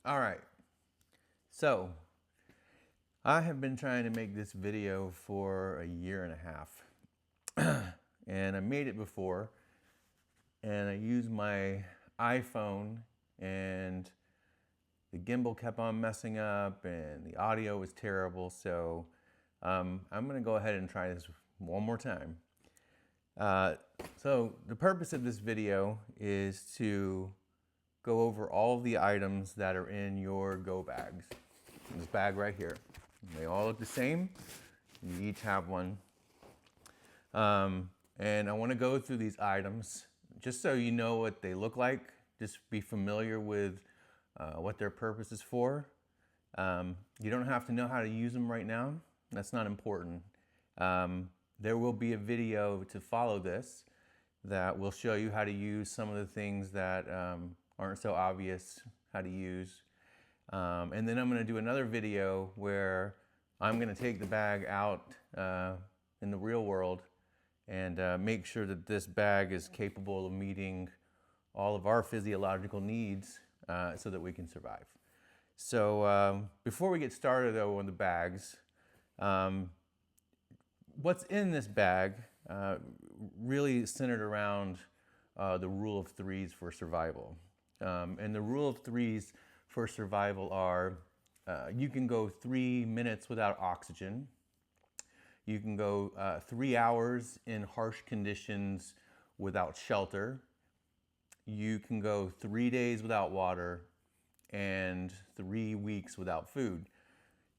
All right, so I have been trying to make this video for a year and a half, and I made it before, and I used my iPhone, and the gimbal kept on messing up, and the audio was terrible, so I'm gonna go ahead and try this one more time. So the purpose of this video is to go over all of the items that are in your go bags. This bag right here. They all look the same. You each have one. And I want to go through these items just so you know what they look like. Just be familiar with what their purpose is for. You don't have to know how to use them right now. That's not important. There will be a video to follow this that will show you how to use some of the things that aren't so obvious how to use. And then I'm going to do another video where I'm going to take the bag out in the real world and make sure that this bag is capable of meeting all of our physiological needs so that we can survive. So before we get started though on the bags, what's in this bag really centered around the rule of threes for survival. And the rule of threes for survival are you can go 3 minutes without oxygen. You can go 3 hours in harsh conditions without shelter. You can go 3 days without water and 3 weeks without food.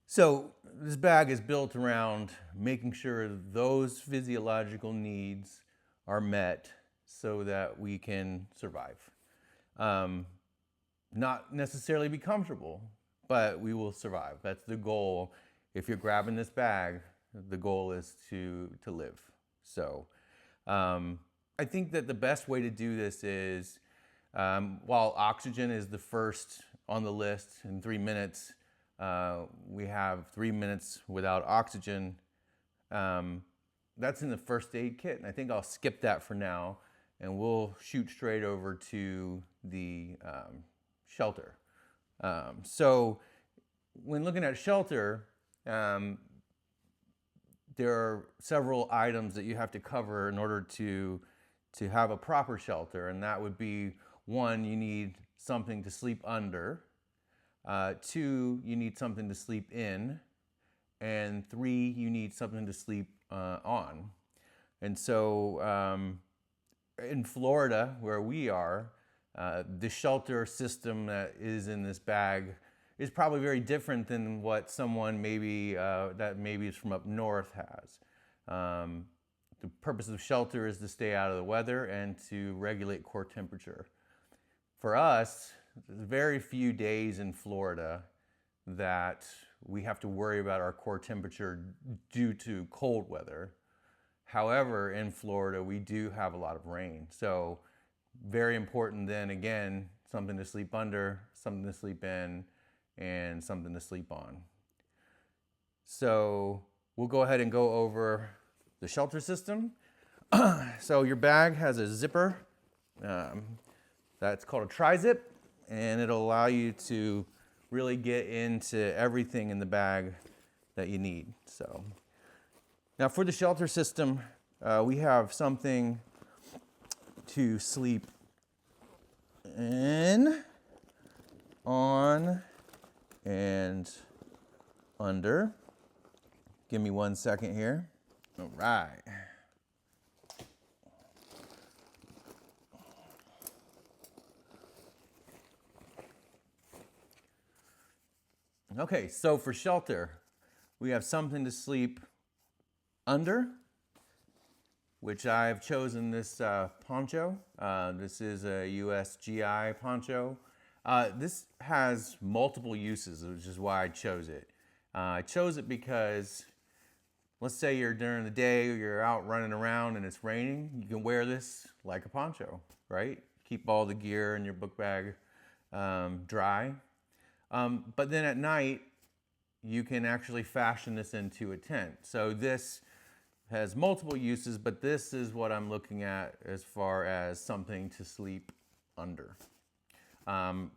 So this bag is built around making sure those physiological needs are met so that we can survive. Not necessarily be comfortable, but we will survive. That's the goal. If you're grabbing this bag, the goal is to live. So I think that the best way to do this is, while oxygen is the first on the list in 3 minutes, we have 3 minutes without oxygen. That's in the first aid kit, and I think I'll skip that for now, and we'll shoot straight over to the shelter. So when looking at shelter, there are several items that you have to cover in order to have a proper shelter, and that would be: 1, you need something to sleep under. 2, you need something to sleep in. And 3, you need something to sleep on. And so in Florida, where we are, the shelter system that is in this bag is probably very different than what someone maybe that maybe is from up north has. The purpose of shelter is to stay out of the weather and to regulate core temperature. For us, there's very few days in Florida that we have to worry about our core temperature due to cold weather. However, in Florida, we do have a lot of rain. So very important then, again, something to sleep under, something to sleep in, and something to sleep on. So we'll go ahead and go over the shelter system. So your bag has a zipper that's called a tri-zip, and it'll allow you to really get into everything in the bag that you need. So now for the shelter system, we have something to sleep in, on, and under. Give me 1 second here. All right. Okay, so for shelter, we have something to sleep under, which I've chosen this poncho. This is a USGI poncho. This has multiple uses, which is why I chose it. I chose it because, let's say you're during the day, you're out running around and it's raining, you can wear this like a poncho, right? Keep all the gear in your book bag dry. But then at night, you can actually fashion this into a tent. So this has multiple uses, but this is what I'm looking at as far as something to sleep under.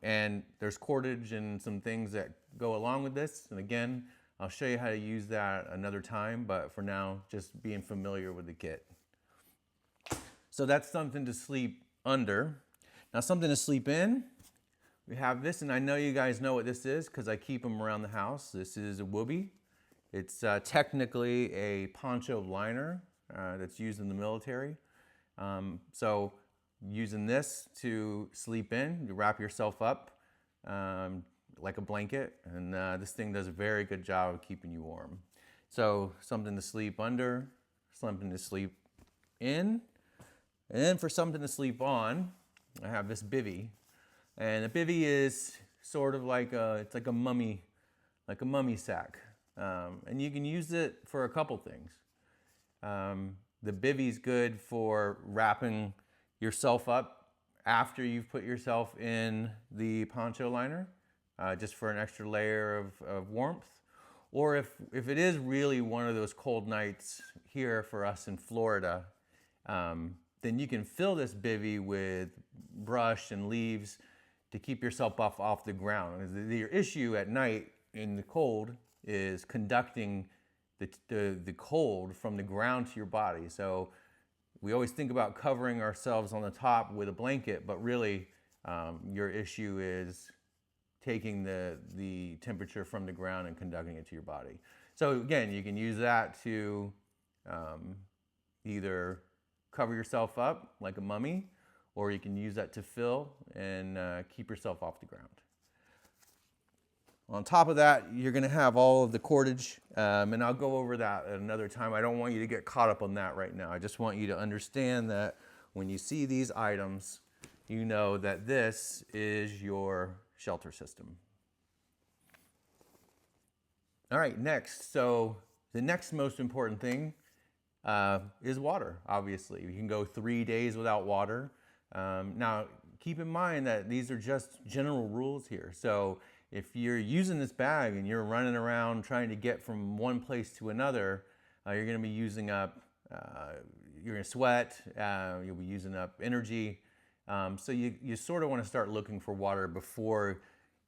And there's cordage and some things that go along with this. And again, I'll show you how to use that another time, but for now, just being familiar with the kit. So that's something to sleep under. Now something to sleep in. We have this, and I know you guys know what this is because I keep them around the house. This is a Wooby. It's technically a poncho liner that's used in the military. So using this to sleep in, you wrap yourself up like a blanket, and this thing does a very good job of keeping you warm. So something to sleep under, something to sleep in, and then for something to sleep on, I have this bivy. And a bivy is sort of like it's like a mummy sack. And you can use it for a couple things. The bivy is good for wrapping yourself up after you've put yourself in the poncho liner, just for an extra layer of warmth. Or if it is really one of those cold nights here for us in Florida, then you can fill this bivy with brush and leaves to keep yourself off the ground. Your issue at night in the cold is conducting the cold from the ground to your body. So we always think about covering ourselves on the top with a blanket, but really your issue is taking the temperature from the ground and conducting it to your body. So again, you can use that to either cover yourself up like a mummy, or you can use that to fill and keep yourself off the ground. On top of that, you're going to have all of the cordage, and I'll go over that at another time. I don't want you to get caught up on that right now. I just want you to understand that when you see these items, you know that this is your shelter system. All right, next. So the next most important thing is water, obviously. You can go 3 days without water. Now, keep in mind that these are just general rules here. So if you're using this bag and you're running around trying to get from one place to another, you're going to be using up, you're going to sweat, you'll be using up energy. So you sort of want to start looking for water before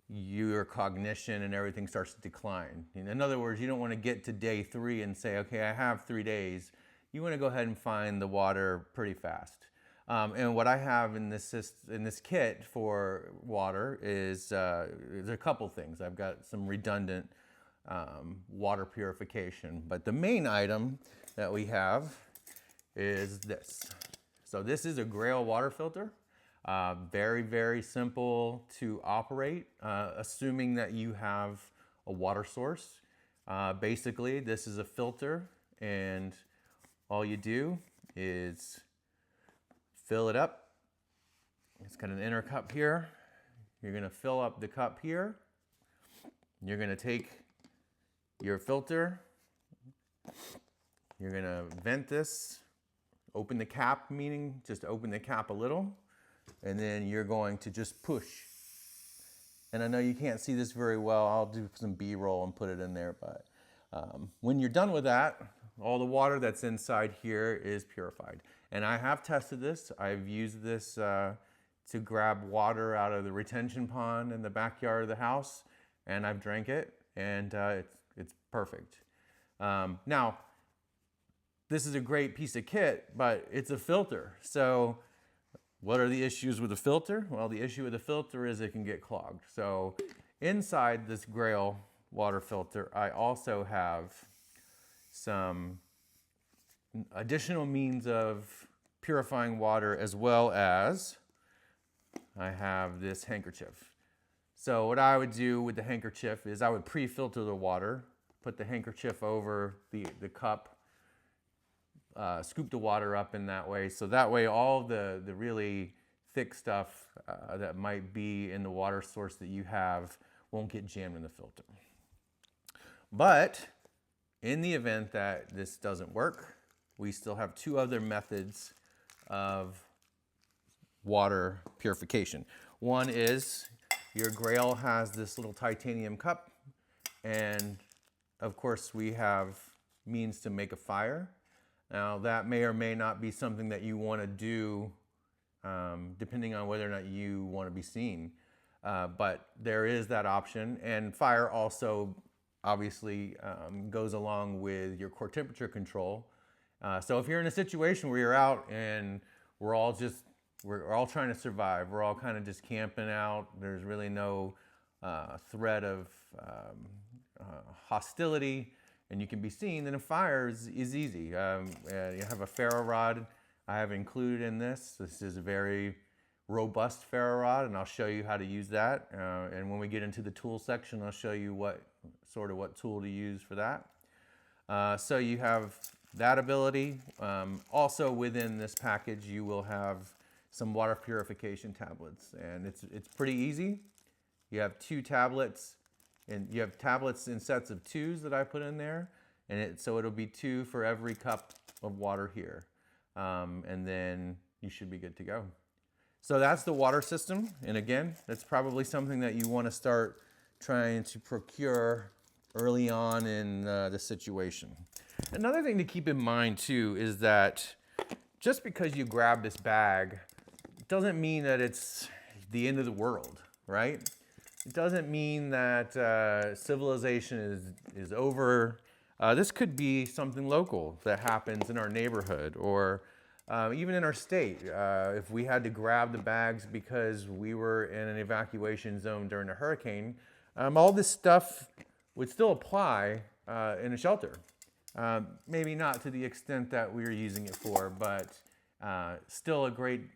your cognition and everything starts to decline. In other words, you don't want to get to day 3 and say, okay, I have 3 days. You want to go ahead and find the water pretty fast. And what I have in this kit for water is there's a couple things. I've got some redundant water purification, but the main item that we have is this. So this is a Grail water filter. Very, very simple to operate, assuming that you have a water source. Basically, this is a filter, and all you do is fill it up. It's got an inner cup here. You're going to fill up the cup here. You're going to take your filter. You're going to vent this. Open the cap, meaning just open the cap a little. And then you're going to just push. And I know you can't see this very well. I'll do some B-roll and put it in there. But when you're done with that, all the water that's inside here is purified. And I have tested this. I've used this to grab water out of the retention pond in the backyard of the house, and I've drank it, and it's perfect. Now, this is a great piece of kit, but it's a filter. So what are the issues with the filter? Well, the issue with the filter is it can get clogged. So inside this Grail water filter, I also have some additional means of purifying water, as well as I have this handkerchief. So what I would do with the handkerchief is I would pre-filter the water, put the handkerchief over the cup, scoop the water up in that way. So that way all the really thick stuff that might be in the water source that you have won't get jammed in the filter. But in the event that this doesn't work, we still have 2 other methods of water purification. One is your Grail has this little titanium cup, and of course we have means to make a fire. Now that may or may not be something that you want to do depending on whether or not you want to be seen. but there is that option. And fire also obviously goes along with your core temperature control. So if you're in a situation where you're out and we're all trying to survive, we're all kind of just camping out, there's really no threat of hostility, and you can be seen, then a fire is easy. You have a ferro rod I have included in this. This is a very robust ferro rod, and I'll show you how to use that. And when we get into the tool section, I'll show you what tool to use for that. So you have that ability. Also within this package, you will have some water purification tablets, and it's pretty easy. You have 2 tablets, and you have tablets in sets of 2s that I put in there, and so it'll be 2 for every cup of water here, and then you should be good to go. So that's the water system, and again, that's probably something that you want to start trying to procure early on in the situation. Another thing to keep in mind too is that just because you grab this bag doesn't mean that it's the end of the world, right? It doesn't mean that civilization is over. This could be something local that happens in our neighborhood, or even in our state. If we had to grab the bags because we were in an evacuation zone during a hurricane, all this stuff would still apply in a shelter. Maybe not to the extent that we were using it for, but still a great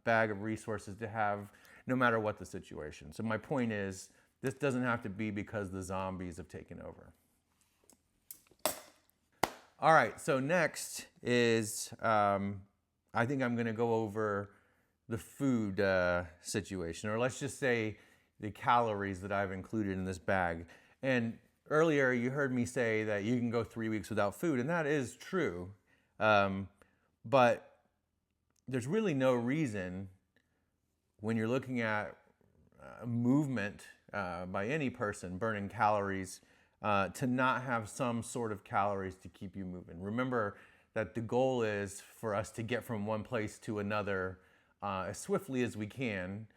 bag of resources to have no matter what the situation. So my point is, this doesn't have to be because the zombies have taken over. All right, so next is, I think I'm gonna go over the food situation, or let's just say the calories that I've included in this bag. And earlier you heard me say that you can go 3 weeks without food, and that is true. But there's really no reason when you're looking at movement by any person burning calories to not have some sort of calories to keep you moving. Remember that the goal is for us to get from one place to another as swiftly as we can,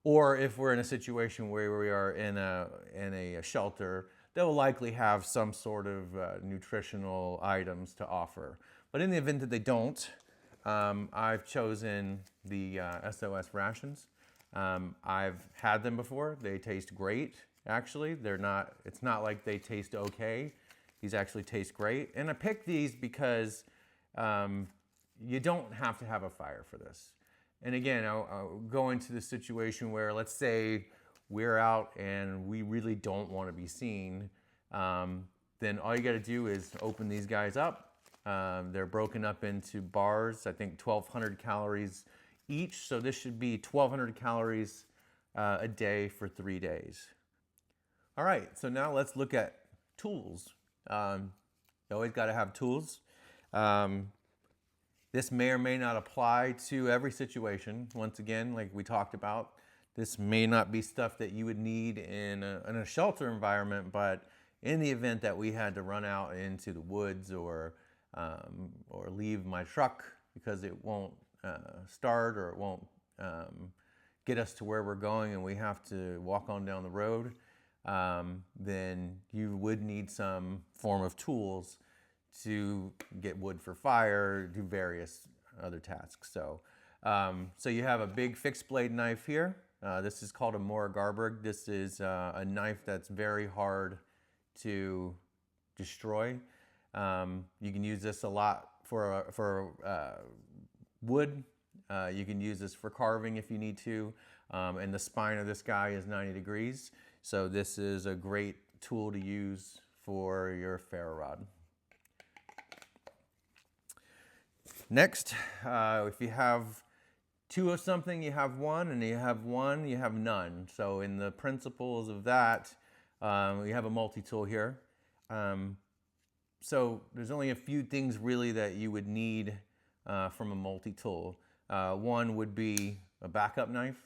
or if we're in a situation where we are in a shelter, they'll likely have some sort of nutritional items to offer. But in the event that they don't, I've chosen the SOS rations. I've had them before. They taste great, actually. It's not like they taste okay. These actually taste great. And I picked these because you don't have to have a fire for this. And again, I'll go into the situation where, let's say we're out and we really don't want to be seen. Then all you got to do is open these guys up. They're broken up into bars, I think 1,200 calories each. So this should be 1,200 calories a day for 3 days. All right, so now let's look at tools. You always got to have tools. This may or may not apply to every situation. Once again, like we talked about, this may not be stuff that you would need in a shelter environment, but in the event that we had to run out into the woods or leave my truck because it won't start, or it won't get us to where we're going and we have to walk on down the road, then you would need some form of tools to get wood for fire, do various other tasks. So you have a big fixed blade knife here. This is called a Mora Garberg. This is a knife that's very hard to destroy. You can use this a lot for wood. You can use this for carving if you need to. And the spine of this guy is 90 degrees. So this is a great tool to use for your ferro rod. Next, if you have 2 of something, you have 1, and you have 1, you have none. So in the principles of that, we have a multi-tool here. So there's only a few things really that you would need from a multi-tool. One would be a backup knife,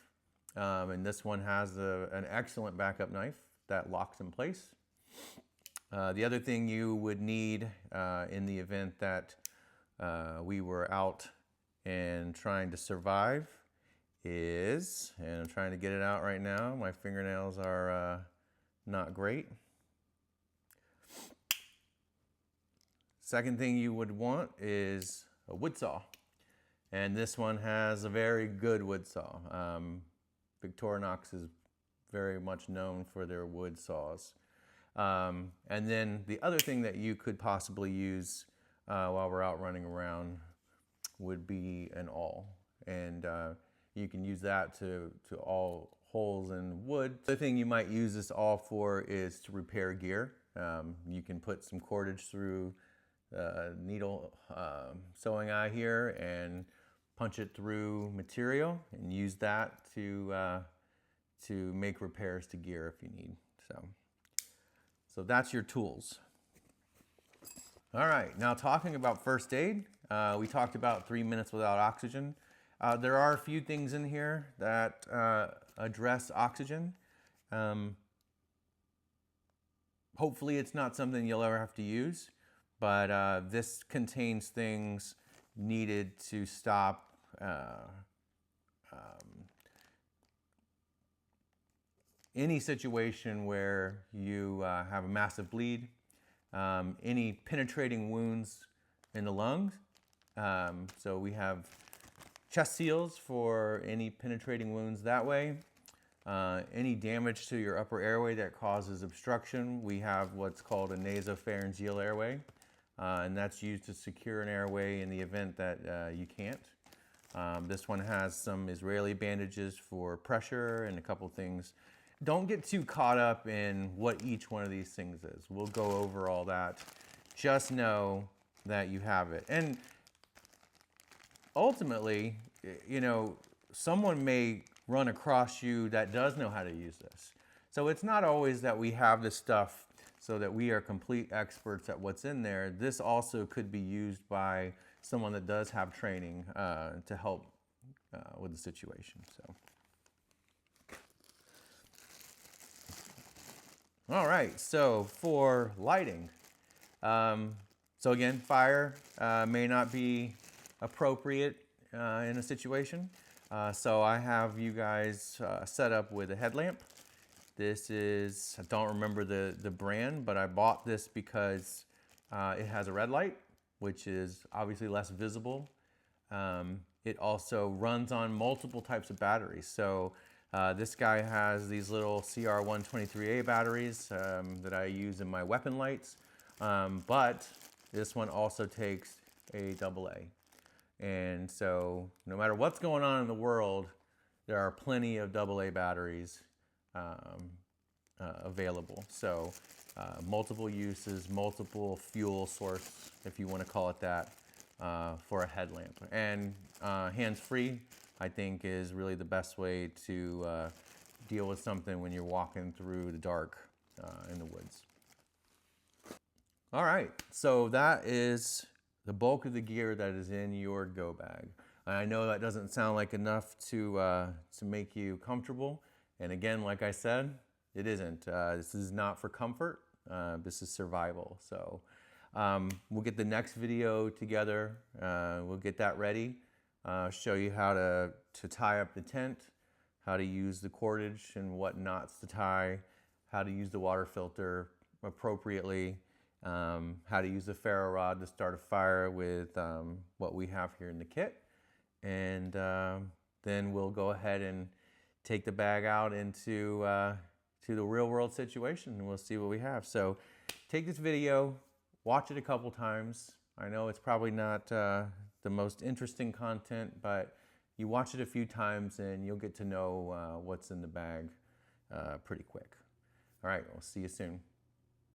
and this one has an excellent backup knife that locks in place. The other thing you would need in the event that we were out and trying to survive is, and I'm trying to get it out right now. My fingernails are not great. Second thing you would want is a wood saw. And this one has a very good wood saw. Victorinox is very much known for their wood saws. And then the other thing that you could possibly use while we're out running around would be an awl. And you can use that to awl holes in wood. The thing you might use this awl for is to repair gear. You can put some cordage through needle sewing eye here and punch it through material and use that to make repairs to gear if you need. So that's your tools. All right, now talking about first aid, we talked about 3 minutes without oxygen. There are a few things in here that address oxygen. Hopefully it's not something you'll ever have to use, but this contains things needed to stop any situation where you have a massive bleed, any penetrating wounds in the lungs. So we have chest seals for any penetrating wounds that way. Any damage to your upper airway that causes obstruction, we have what's called a nasopharyngeal airway, and that's used to secure an airway in the event that you can't. This one has some Israeli bandages for pressure and a couple things. Don't get too caught up in what each one of these things is. We'll go over all that. Just know that you have it. And ultimately, you know, someone may run across you that does know how to use this. So it's not always that we have this stuff so that we are complete experts at what's in there. This also could be used by someone that does have training to help with the situation. So. All right, so for lighting, so again, fire may not be appropriate in a situation. So I have you guys set up with a headlamp. This is, I don't remember the brand, but I bought this because it has a red light, which is obviously less visible. It also runs on multiple types of batteries. So this guy has these little CR123A batteries that I use in my weapon lights, but this one also takes a AA. And so no matter what's going on in the world, there are plenty of AA batteries available. So multiple uses, multiple fuel source, if you want to call it that, for a headlamp. And hands-free, I think, is really the best way to deal with something when you're walking through the dark in the woods. All right, so that is the bulk of the gear that is in your go bag. I know that doesn't sound like enough to make you comfortable. And again, like I said, it isn't. This is not for comfort. This is survival. So we'll get the next video together. We'll get that ready. Show you how to tie up the tent, how to use the cordage and what knots to tie, how to use the water filter appropriately, how to use the ferro rod to start a fire with what we have here in the kit. And then we'll go ahead and take the bag out into to the real world situation, and we'll see what we have. So take this video, watch it a couple times. I know it's probably not the most interesting content, but you watch it a few times and you'll get to know what's in the bag pretty quick. All right, we'll see you soon.